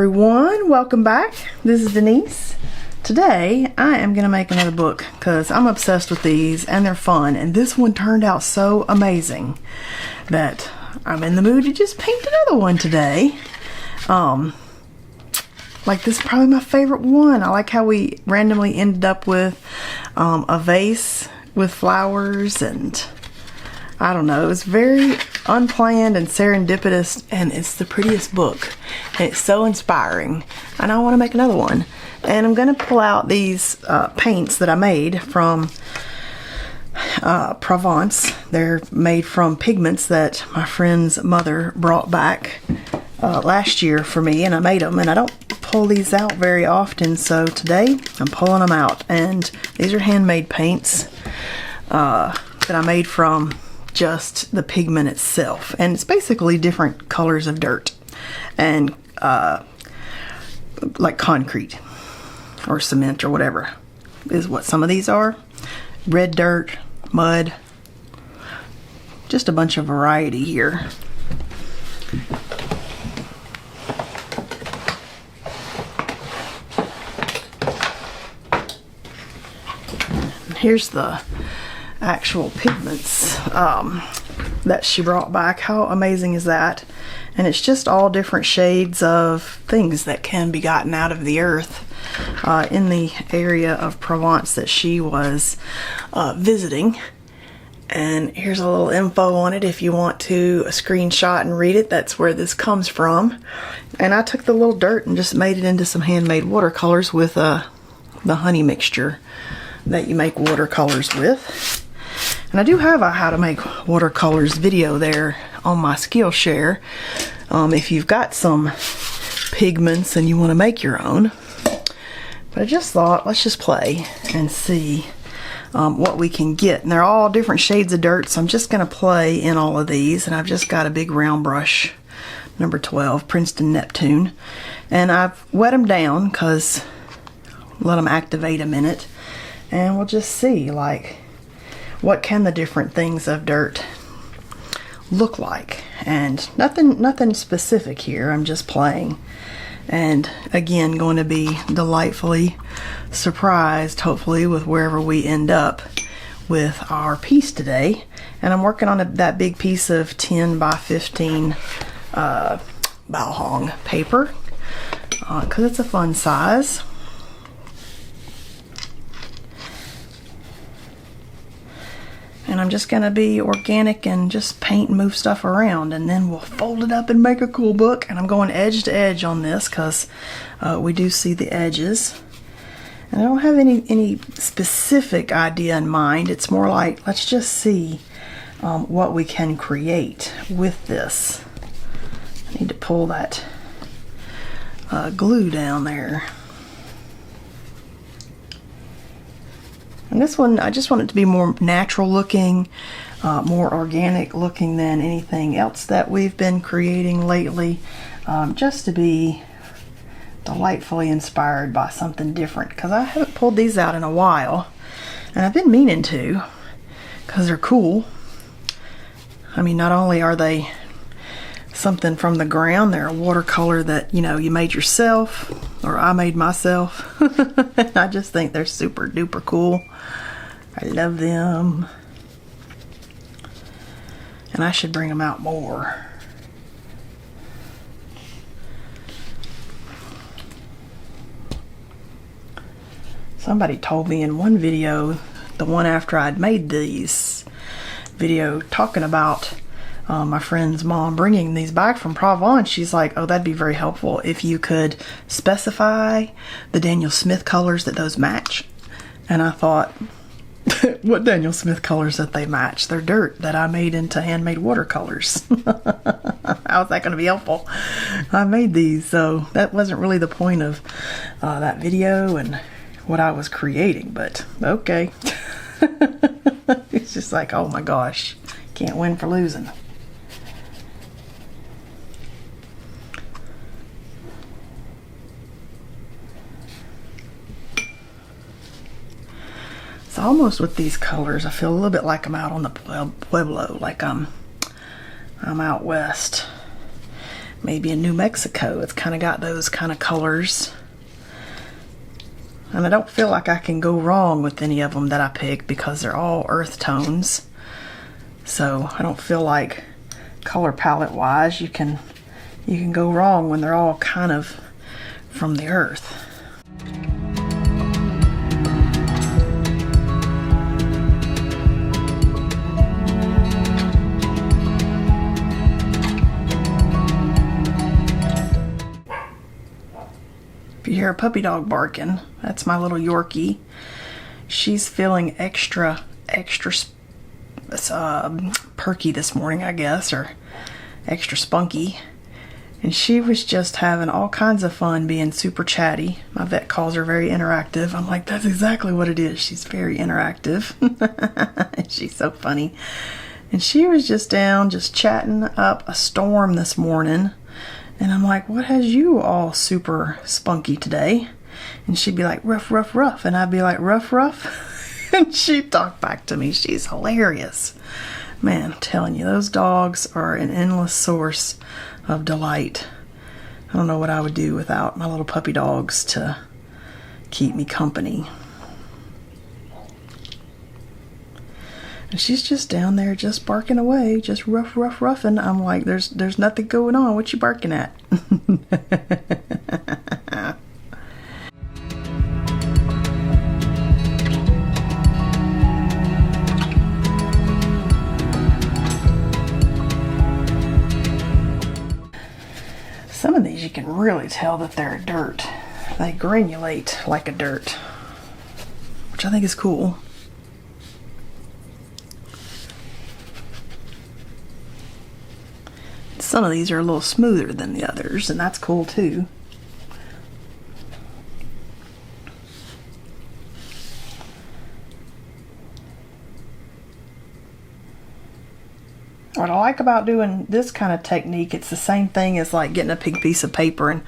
everyone, welcome back. This is Denise. Today I am gonna make another book because I'm obsessed with these and they're fun, and this one turned out so amazing that I'm in the mood to just paint another one today. Like, this is probably my favorite one. I like how we randomly ended up with a vase with flowers, and I don't know, it was very unplanned and serendipitous, and it's the prettiest book, and it's so inspiring, and I want to make another one. And I'm going to pull out these paints that I made from Provence. They're made from pigments that my friend's mother brought back last year for me, and I made them, and I don't pull these out very often, so today I'm pulling them out. And these are handmade paints that I made from just the pigment itself, and it's basically different colors of dirt and like concrete or cement or whatever is what some of these are. Red dirt, mud, just a bunch of variety here. Here's the actual pigments that she brought back. How amazing is that? And it's just all different shades of things that can be gotten out of the earth in the area of Provence that she was visiting. And here's a little info on it if you want to screenshot and read it. That's where this comes from. And I took the little dirt and just made it into some handmade watercolors with the honey mixture that you make watercolors with. And I do have a how to make watercolors video there on my Skillshare if you've got some pigments and you want to make your own. But I just thought, let's just play and see what we can get. And they're all different shades of dirt, so I'm just going to play in all of these. And I've just got a big round brush, number 12, Princeton Neptune. And I've wet them down because let them activate a minute. And we'll just see, like, what can the different things of dirt look like. And nothing specific here, I'm just playing. And again, going to be delightfully surprised, hopefully, with wherever we end up with our piece today. And I'm working on that big piece of 10 by 15 Balhong paper because it's a fun size. And I'm just going to be organic and just paint and move stuff around, and then we'll fold it up and make a cool book. And I'm going edge to edge on this because we do see the edges. And I don't have any specific idea in mind. It's more like, let's just see what we can create with this. I need to pull that glue down there. And this one, I just want it to be more natural looking, more organic looking than anything else that we've been creating lately. Just to be delightfully inspired by something different, because I haven't pulled these out in a while. And I've been meaning to, because they're cool. I mean, not only are they something from the ground, they're a watercolor that, you know, you made yourself, or I made myself. I just think they're super duper cool. I love them. And I should bring them out more. Somebody told me in one video, the one after I'd made these video talking about my friend's mom bringing these back from Provence, she's like, oh, that'd be very helpful if you could specify the Daniel Smith colors that those match. And I thought, what Daniel Smith colors that they match? They're dirt that I made into handmade watercolors. How's that going to be helpful? I made these, so that wasn't really the point of that video and what I was creating, but okay. It's just like, oh my gosh, can't win for losing. So almost with these colors, I feel a little bit like I'm out on the Pueblo, like I'm out west. maybe in New Mexico. It's kind of got those kind of colors. And I don't feel like I can go wrong with any of them that I pick because they're all earth tones. So I don't feel like color palette wise you can go wrong when they're all kind of from the earth. If you hear a puppy dog barking, that's my little Yorkie. She's feeling extra perky this morning, I guess, or extra spunky. And she was just having all kinds of fun being super chatty. My vet calls her very interactive. I'm like, that's exactly what it is. She's very interactive. She's so funny. And she was just down, just chatting up a storm this morning. And I'm like, what has you all super spunky today? And she'd be like, rough, rough, rough. And I'd be like, rough, rough. And she'd talk back to me. She's hilarious. Man, I'm telling you, those dogs are an endless source of delight. I don't know what I would do without my little puppy dogs to keep me company. And she's just down there just barking away, just rough, rough, roughing. I'm like, there's nothing going on. What you barking at? Some of these you can really tell that they're dirt. They granulate like a dirt, which I think is cool. Some of these are a little smoother than the others, and that's cool too. What I like about doing this kind of technique, it's the same thing as like getting a big piece of paper and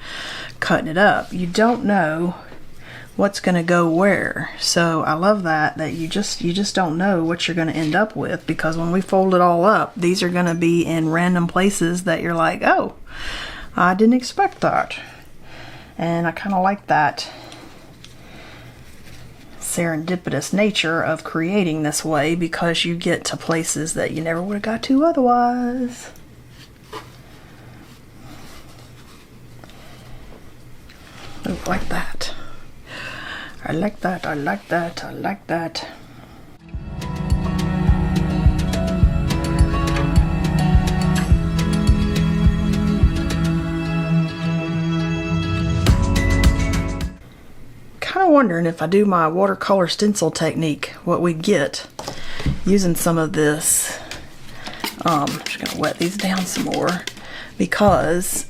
cutting it up. You don't know what's going to go where. So I love that you just don't know what you're going to end up with, because when we fold it all up, these are going to be in random places that you're like, oh, I didn't expect that. And I kind of like that serendipitous nature of creating this way, because you get to places that you never would have got to otherwise. Oh, like that. I like that, I like that, I like that. Kind of wondering if I do my watercolor stencil technique, what we get using some of this. I'm just gonna wet these down some more, because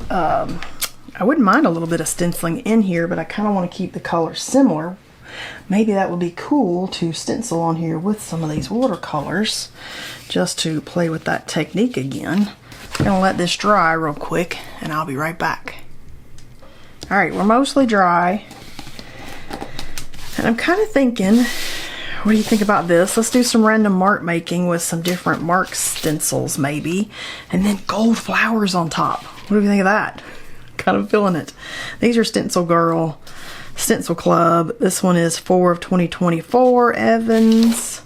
I wouldn't mind a little bit of stenciling in here, but I kind of want to keep the colors similar. Maybe that would be cool to stencil on here with some of these watercolors, just to play with that technique again. I'm gonna let this dry real quick and I'll be right back. All right, we're mostly dry. And I'm kind of thinking, what do you think about this? Let's do some random mark making with some different mark stencils maybe, and then gold flowers on top. What do you think of that? Kind of feeling it. These are Stencil Girl, Stencil Club. This one is 4 of 2024, Evans.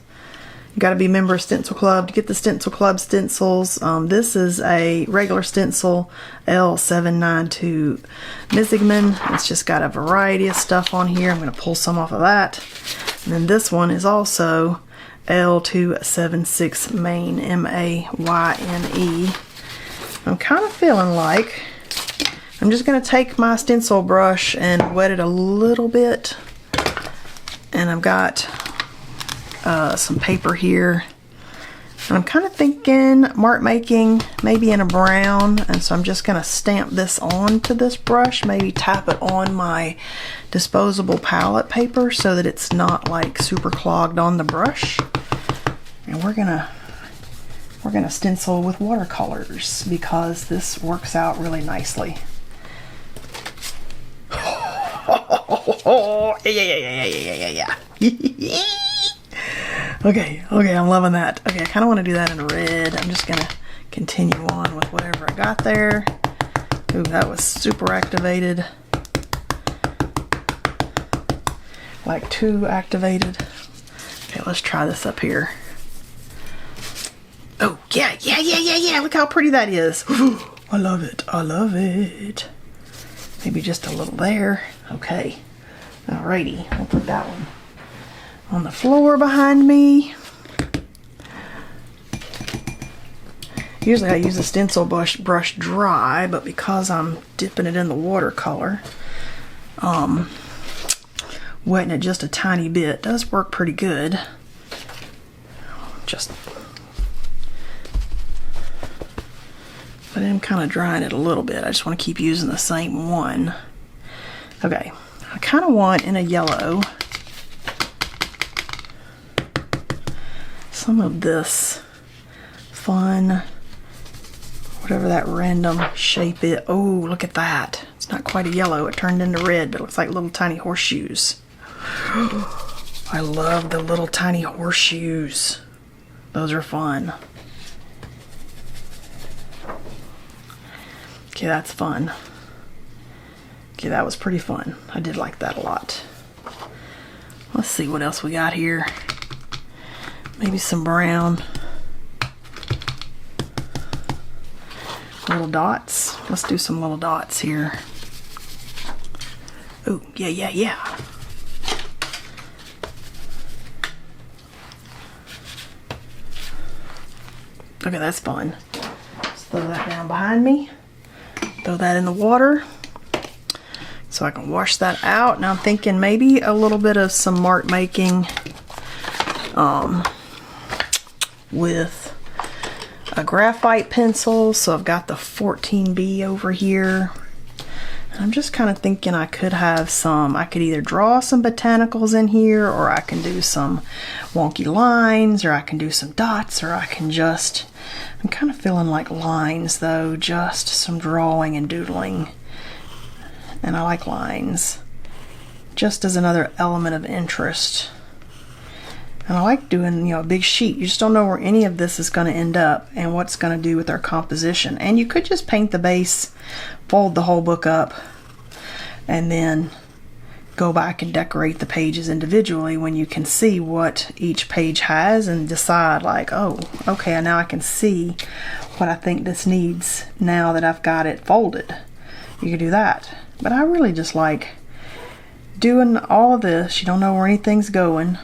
You got to be a member of Stencil Club to get the Stencil Club stencils. This is a regular stencil, L792 Misigman. It's just got a variety of stuff on here. I'm going to pull some off of that. And then this one is also L276 Maine, M-A-Y-N-E. I'm kind of feeling like I'm just going to take my stencil brush and wet it a little bit. And I've got some paper here. And I'm kind of thinking mark making maybe in a brown. And so I'm just going to stamp this onto this brush, maybe tap it on my disposable palette paper so that it's not like super clogged on the brush. And we're gonna stencil with watercolors, because this works out really nicely. Oh, yeah. Okay, I'm loving that. Okay, I kind of want to do that in red. I'm just gonna continue on with whatever I got there. Ooh, that was super activated. Like too activated. Okay, let's try this up here. Oh, yeah. Look how pretty that is. Ooh, I love it. I love it. Maybe just a little there. Okay. Alrighty. I'll put that one on the floor behind me. Usually I use a stencil brush dry, but because I'm dipping it in the watercolor, wetting it just a tiny bit does work pretty good. But I'm kind of drying it a little bit. I just want to keep using the same one. Okay, I kind of want in a yellow some of this fun, whatever that random shape is. Oh, look at that. It's not quite a yellow. It turned into red, but it looks like little tiny horseshoes. I love the little tiny horseshoes. Those are fun. Okay, that's fun. Okay, that was pretty fun. I did like that a lot. Let's see what else we got here. Maybe some brown. Little dots. Let's do some little dots here. Oh, yeah. Okay, that's fun. Let's throw that down behind me. Throw that in the water so I can wash that out. Now I'm thinking maybe a little bit of some mark making with a graphite pencil. So I've got the 14B over here. I'm just kind of thinking I could have some, I could either draw some botanicals in here, or I can do some wonky lines, or I can do some dots, or I can just, I'm kind of feeling like lines though, just some drawing and doodling. And I like lines, just as another element of interest. And I like doing, a big sheet. You just don't know where any of this is going to end up and what's going to do with our composition. And you could just paint the base, fold the whole book up, and then go back and decorate the pages individually when you can see what each page has and decide like, oh, okay, now I can see what I think this needs now that I've got it folded. You can do that. But I really just like doing all of this. You don't know where anything's going.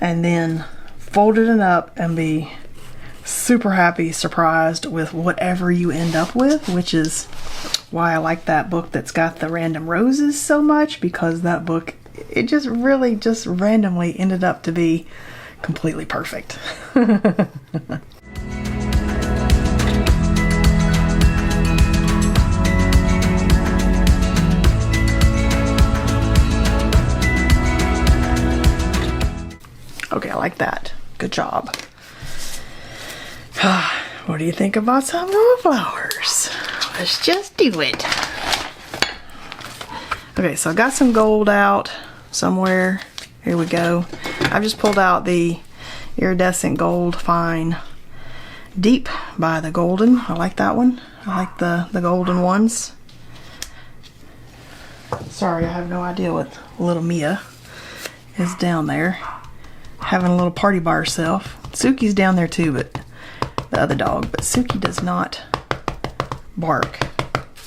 And then folding it up and be super happy, surprised with whatever you end up with, which is why I like that book that's got the random roses so much, because that book, it just really just randomly ended up to be completely perfect. Okay, I like that. Good job. What do you think about some gold flowers? Let's just do it. Okay, so I got some gold out somewhere. Here we go. I've just pulled out the iridescent gold fine deep by the golden. I like that one. I like the golden ones. Sorry, I have no idea what little Mia is down there, having a little party by herself. Suki's down there too, but the other dog. But Suki does not bark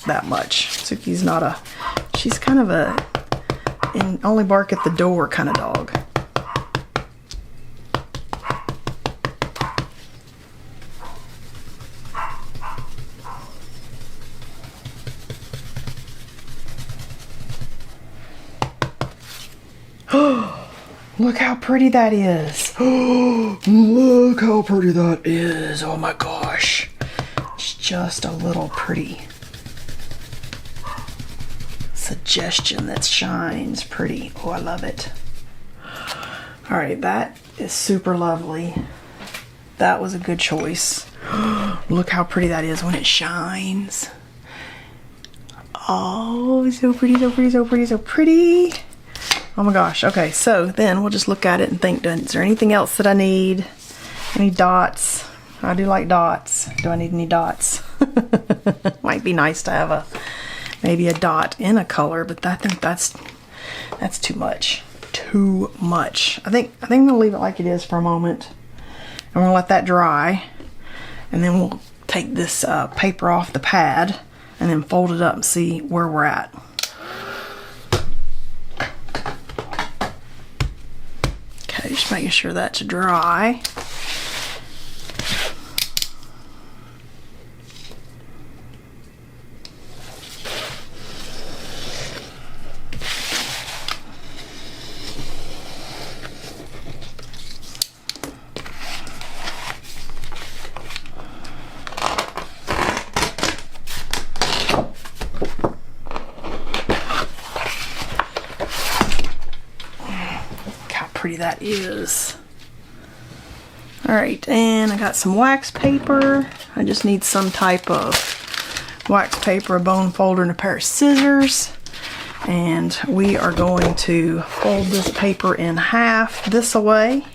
that much. Suki's not a, she's kind of a only bark at the door kind of dog. Look how pretty that is. Look how pretty that is. Oh my gosh. It's just a little pretty suggestion that shines pretty. Oh, I love it. All right, that is super lovely. That was a good choice. Look how pretty that is when it shines. Oh, so pretty, so pretty, so pretty, so pretty. Oh my gosh. Okay, so then we'll just look at it and think, is there anything else that I need? Any dots? I do like dots. Do I need any dots? Might be nice to have maybe a dot in a color, but I think that's too much. Too much. I think I'm gonna leave it like it is for a moment. I'm gonna let that dry, and then we'll take this paper off the pad and then fold it up and see where we're at. Okay, just making sure that's dry. Pretty that is. Alright, and I got some wax paper. I just need some type of wax paper, a bone folder, and a pair of scissors. And we are going to fold this paper in half this way.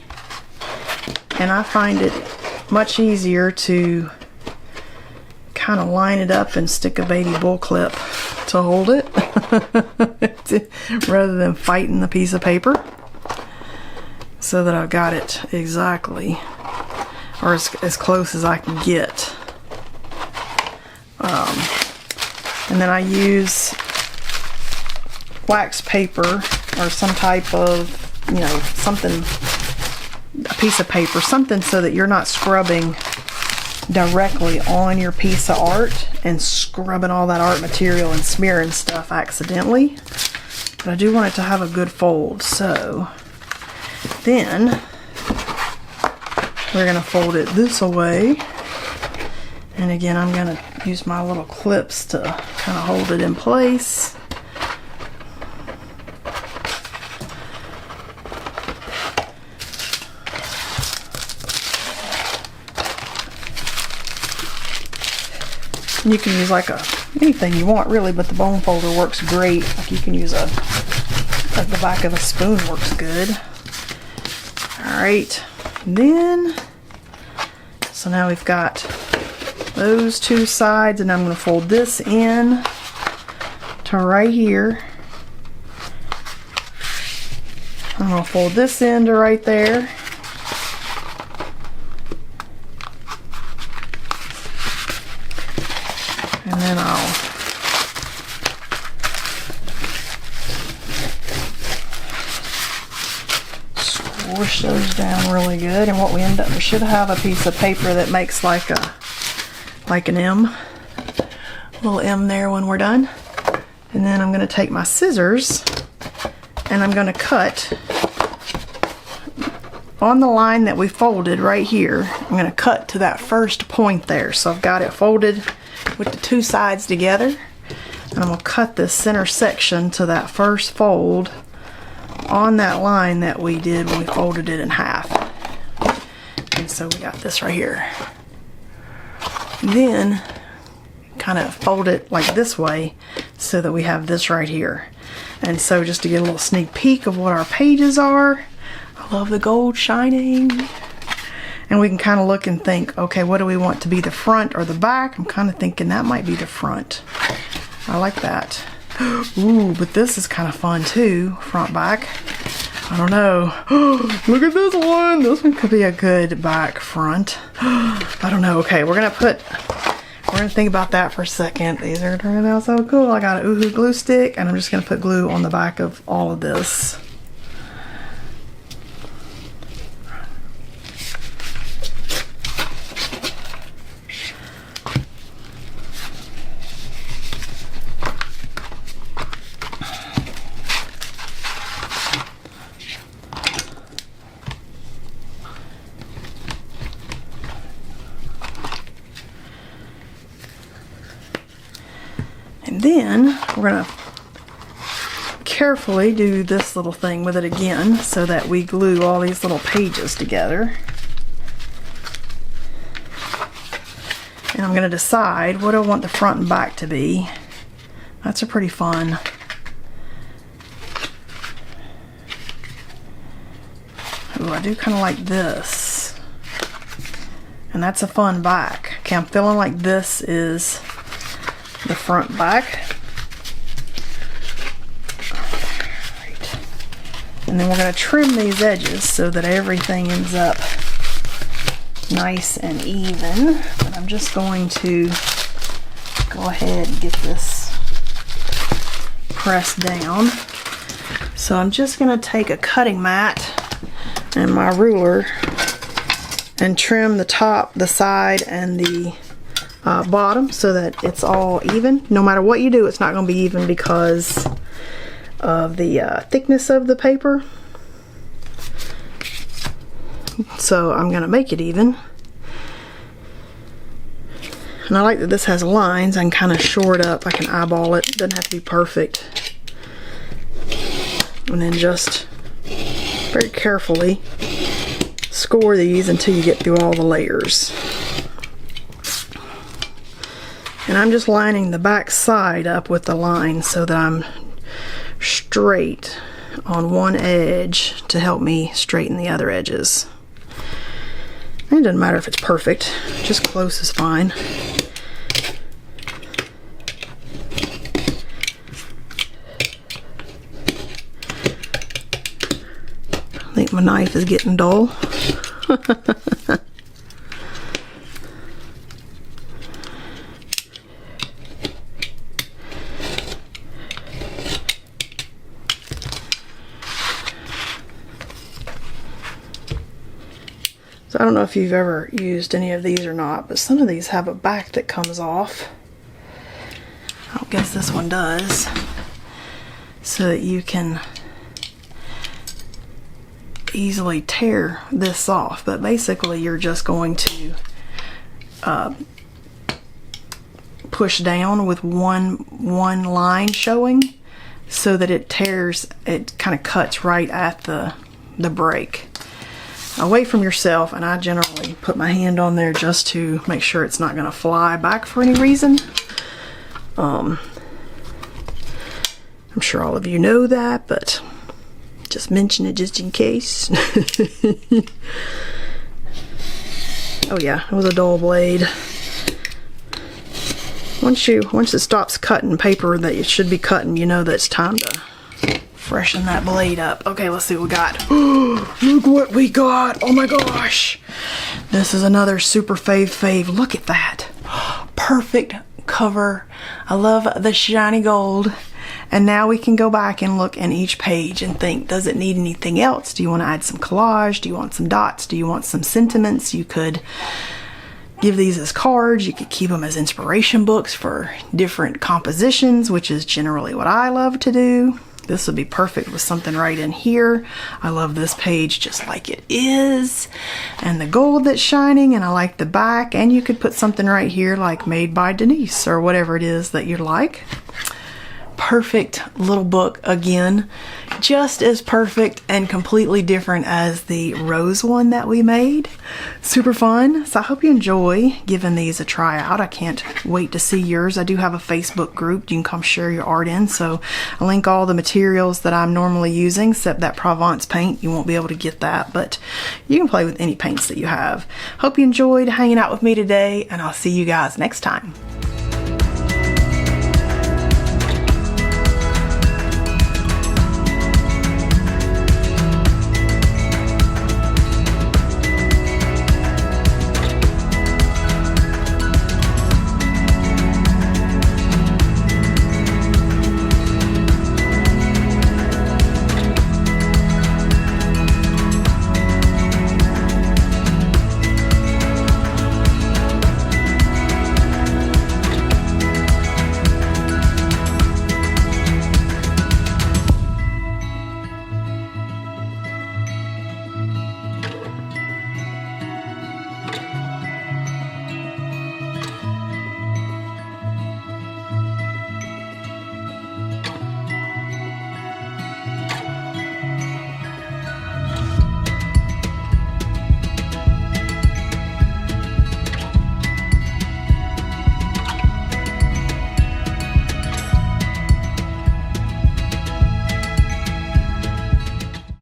And I find it much easier to kind of line it up and stick a baby bull clip to hold it rather than fighting the piece of paper. So that I've got it exactly, or as close as I can get. And then I use wax paper or some type of, something, a piece of paper, something so that you're not scrubbing directly on your piece of art and scrubbing all that art material and smearing stuff accidentally. But I do want it to have a good fold, so then we're going to fold it this way, and again I'm going to use my little clips to kind of hold it in place. And you can use like anything you want really, but the bone folder works great. Like you can use like the back of a spoon works good. Alright, then, so now we've got those two sides, and I'm going to fold this in to right here. I'm going to fold this in to right there. And then I'll squish those down really good, and what we end up, we should have a piece of paper that makes like an M, a little M there when we're done. And then I'm going to take my scissors and I'm going to cut on the line that we folded right here. I'm going to cut to that first point there, so I've got it folded with the two sides together, and I'm going to cut this center section to that first fold on that line that we did when we folded it in half. And so we got this right here. And then kind of fold it like this way so that we have this right here. And so just to get a little sneak peek of what our pages are, I love the gold shining. And we can kind of look and think, okay, what do we want to be, the front or the back? I'm kind of thinking that might be the front. I like that. Ooh, but this is kind of fun too, front back. I don't know. Look at this one. This one could be a good back front. I don't know. Okay, we're gonna think about that for a second. These are turning out so cool. I got a Oohoo glue stick, and I'm just gonna put glue on the back of all of this. And then we're going to carefully do this little thing with it again so that we glue all these little pages together. And I'm going to decide what I want the front and back to be. That's a pretty fun. Ooh, I do kind of like this. And that's a fun back. Okay, I'm feeling like this is the front back. Right. And then we're going to trim these edges so that everything ends up nice and even. But I'm just going to go ahead and get this pressed down. So I'm just going to take a cutting mat and my ruler and trim the top, the side, and the bottom so that it's all even. No matter what you do, it's not going to be even because of the thickness of the paper. So I'm going to make it even. And I like that this has lines. I can kind of shore it up. I can eyeball it. It doesn't have to be perfect. And then just very carefully score these until you get through all the layers. And I'm just lining the back side up with the line so that I'm straight on one edge to help me straighten the other edges. And it doesn't matter if it's perfect, just close is fine. I think my knife is getting dull. So I don't know if you've ever used any of these or not, but some of these have a back that comes off. I don't guess this one does. So that you can easily tear this off. But basically you're just going to push down with one line showing so that it tears, it kind of cuts right at the break. Away from yourself, and I generally put my hand on there just to make sure it's not going to fly back for any reason. I'm sure all of you know that, but just mention it just in case. Oh yeah, it was a dull blade. Once it stops cutting paper that it should be cutting, you know that it's time to freshen that blade up. Okay, let's see what we got. Look what we got. Oh my gosh. This is another super fave. Look at that. Perfect cover. I love the shiny gold. And now we can go back and look in each page and think, does it need anything else? Do you want to add some collage? Do you want some dots? Do you want some sentiments? You could give these as cards. You could keep them as inspiration books for different compositions, which is generally what I love to do. This would be perfect with something right in here. I love this page just like it is. And the gold that's shining, and I like the back. And you could put something right here like Made by Denise or whatever it is that you like. Perfect little book again. Just as perfect and completely different as the rose one that we made. Super fun. So I hope you enjoy giving these a try out. I can't wait to see yours. I do have a Facebook group you can come share your art in. So I'll link all the materials that I'm normally using, except that Provence paint. You won't be able to get that, but you can play with any paints that you have. Hope you enjoyed hanging out with me today, and I'll see you guys next time.